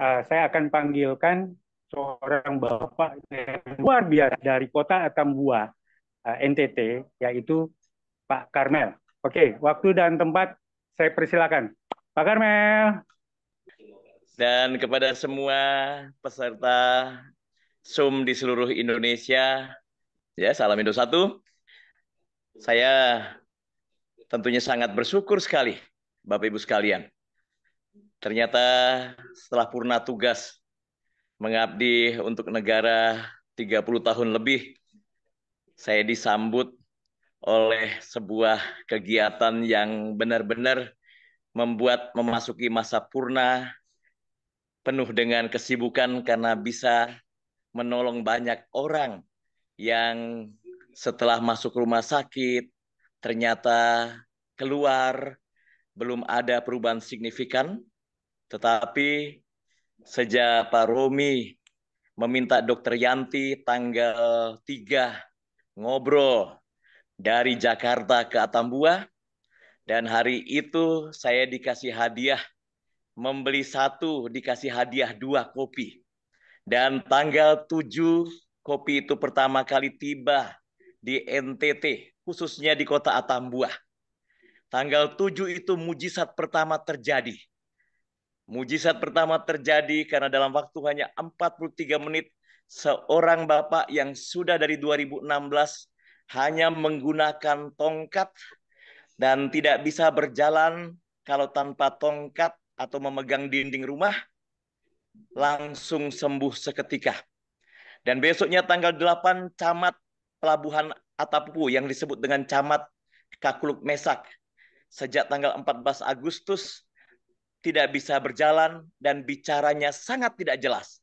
Saya akan panggilkan seorang bapak yang luar biasa dari kota Atambua, NTT, yaitu Pak Karmel. Oke, waktu dan tempat saya persilakan. Pak Karmel. Dan kepada semua peserta Zoom di seluruh Indonesia, ya salam Indo satu. Saya tentunya sangat bersyukur sekali, Bapak Ibu sekalian. Ternyata setelah purna tugas mengabdi untuk negara 30 tahun lebih, saya disambut oleh sebuah kegiatan yang benar-benar membuat memasuki masa purna penuh dengan kesibukan karena bisa menolong banyak orang yang setelah masuk rumah sakit ternyata keluar belum ada perubahan signifikan, tetapi sejak Pak Romi meminta Dokter Yanti tanggal 3 ngobrol dari Jakarta ke Atambua, dan hari itu saya dikasih hadiah, membeli satu dikasih hadiah 2 kopi. Dan tanggal 7 kopi itu pertama kali tiba di NTT, khususnya di kota Atambua. Tanggal 7 itu mujizat pertama terjadi. Mujizat pertama terjadi karena dalam waktu hanya 43 menit, seorang bapak yang sudah dari 2016 hanya menggunakan tongkat dan tidak bisa berjalan kalau tanpa tongkat atau memegang dinding rumah, langsung sembuh seketika. Dan besoknya tanggal 8, Camat Pelabuhan Atapu yang disebut dengan Camat Kakuluk Mesak, sejak tanggal 14 Agustus tidak bisa berjalan dan bicaranya sangat tidak jelas.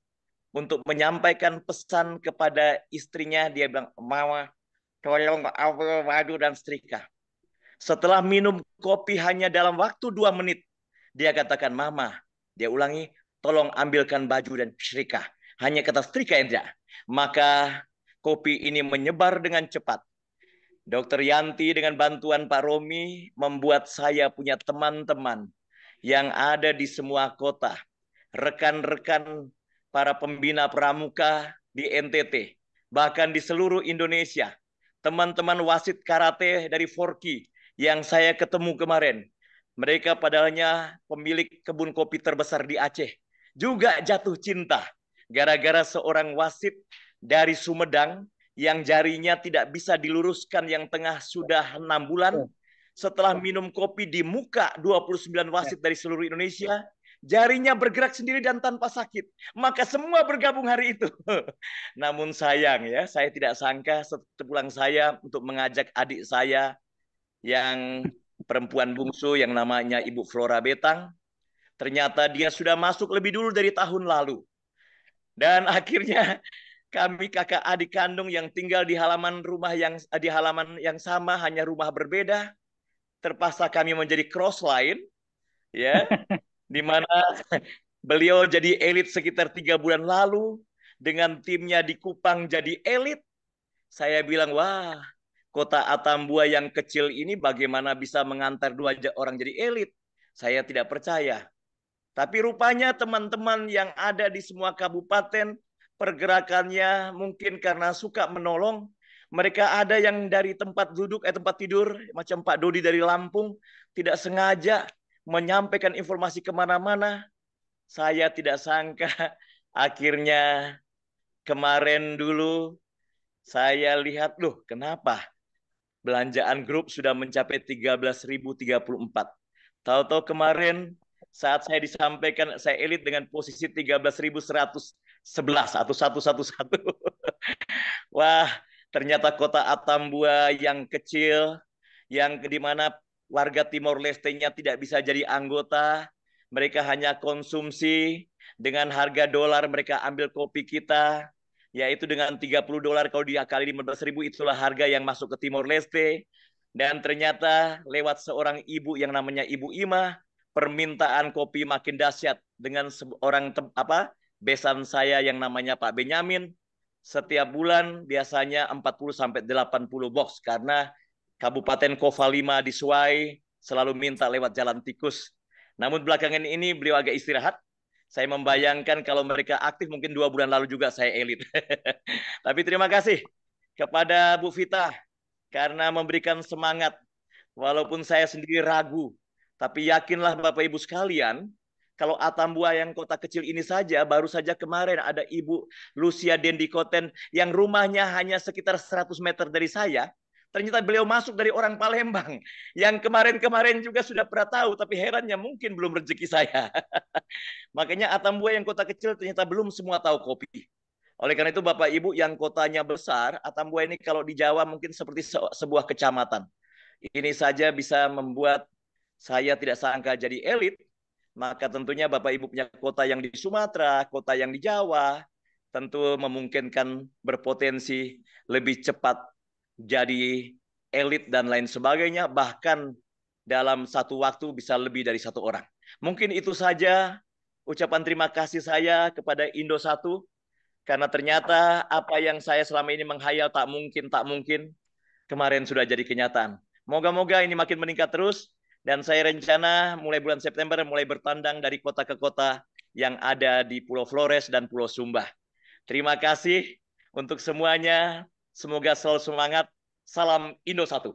Untuk menyampaikan pesan kepada istrinya, dia bilang, "Mama, tolong ambil madu dan setrika." Setelah minum kopi hanya dalam waktu 2 menit, dia katakan, "Mama," dia ulangi, "tolong ambilkan baju dan setrika." Hanya kata setrika yang tidak. Maka kopi ini menyebar dengan cepat. Dokter Yanti dengan bantuan Pak Romi membuat saya punya teman-teman yang ada di semua kota. Rekan-rekan para pembina pramuka di NTT. Bahkan di seluruh Indonesia. Teman-teman wasit karate dari Forky yang saya ketemu kemarin. Mereka padahalnya pemilik kebun kopi terbesar di Aceh. Juga jatuh cinta gara-gara seorang wasit dari Sumedang yang jarinya tidak bisa diluruskan, yang tengah sudah 6 bulan. Setelah minum kopi di muka 29 wasit dari seluruh Indonesia, jarinya bergerak sendiri dan tanpa sakit. Maka semua bergabung hari itu. Namun sayang ya, saya tidak sangka sepulang saya untuk mengajak adik saya yang perempuan bungsu yang namanya Ibu Flora Betang. Ternyata dia sudah masuk lebih dulu dari tahun lalu. Dan akhirnya kami kakak adik kandung yang tinggal di halaman yang sama, hanya rumah berbeda, terpaksa kami menjadi cross line, ya, di mana beliau jadi elit sekitar 3 bulan lalu, dengan timnya di Kupang jadi elit. Saya bilang, wah, kota Atambua yang kecil ini bagaimana bisa mengantar 2 orang jadi elit? Saya tidak percaya. Tapi rupanya teman-teman yang ada di semua kabupaten, pergerakannya mungkin karena suka menolong. Mereka ada yang dari tempat tidur, macam Pak Dodi dari Lampung, tidak sengaja menyampaikan informasi kemana-mana. Saya tidak sangka akhirnya kemarin dulu saya lihat, loh kenapa belanjaan grup sudah mencapai 13.034. Tahu-tahu kemarin saat saya disampaikan saya elit dengan posisi 13.111 atau 111. Wah, ternyata kota Atambua yang kecil, yang di mana warga Timor Leste-nya tidak bisa jadi anggota, mereka hanya konsumsi, dengan harga dolar mereka ambil kopi kita, yaitu dengan $30 kalau diakali 15.000, itulah harga yang masuk ke Timor Leste. Dan ternyata lewat seorang ibu yang namanya Ibu Ima, permintaan kopi makin dahsyat dengan seorang besan saya yang namanya Pak Benyamin. Setiap bulan biasanya 40 sampai 80 box karena Kabupaten Kova 5 di Suai selalu minta lewat jalan tikus. Namun belakangan ini beliau agak istirahat. Saya membayangkan kalau mereka aktif mungkin 2 bulan lalu juga saya elit. Tapi terima kasih kepada Bu Vita karena memberikan semangat. Walaupun saya sendiri ragu, tapi yakinlah Bapak Ibu sekalian, kalau Atambua yang kota kecil ini saja, baru saja kemarin ada Ibu Lucia Dendikoten yang rumahnya hanya sekitar 100 meter dari saya. Ternyata beliau masuk dari orang Palembang. Yang kemarin-kemarin juga sudah pernah tahu, tapi herannya mungkin belum rezeki saya. Makanya Atambua yang kota kecil ternyata belum semua tahu kopi. Oleh karena itu Bapak Ibu yang kotanya besar, Atambua ini kalau di Jawa mungkin seperti sebuah kecamatan. Ini saja bisa membuat saya tidak sangka jadi elit. Maka tentunya Bapak Ibu punya kota yang di Sumatera, kota yang di Jawa, tentu memungkinkan berpotensi lebih cepat jadi elit dan lain sebagainya. Bahkan dalam satu waktu bisa lebih dari 1 orang. Mungkin itu saja ucapan terima kasih saya kepada Indosatu. Karena ternyata apa yang saya selama ini menghayal tak mungkin, kemarin sudah jadi kenyataan. Moga-moga ini makin meningkat terus, dan saya rencana mulai bulan September mulai bertandang dari kota ke kota yang ada di Pulau Flores dan Pulau Sumba. Terima kasih untuk semuanya. Semoga selalu semangat. Salam Indosatu.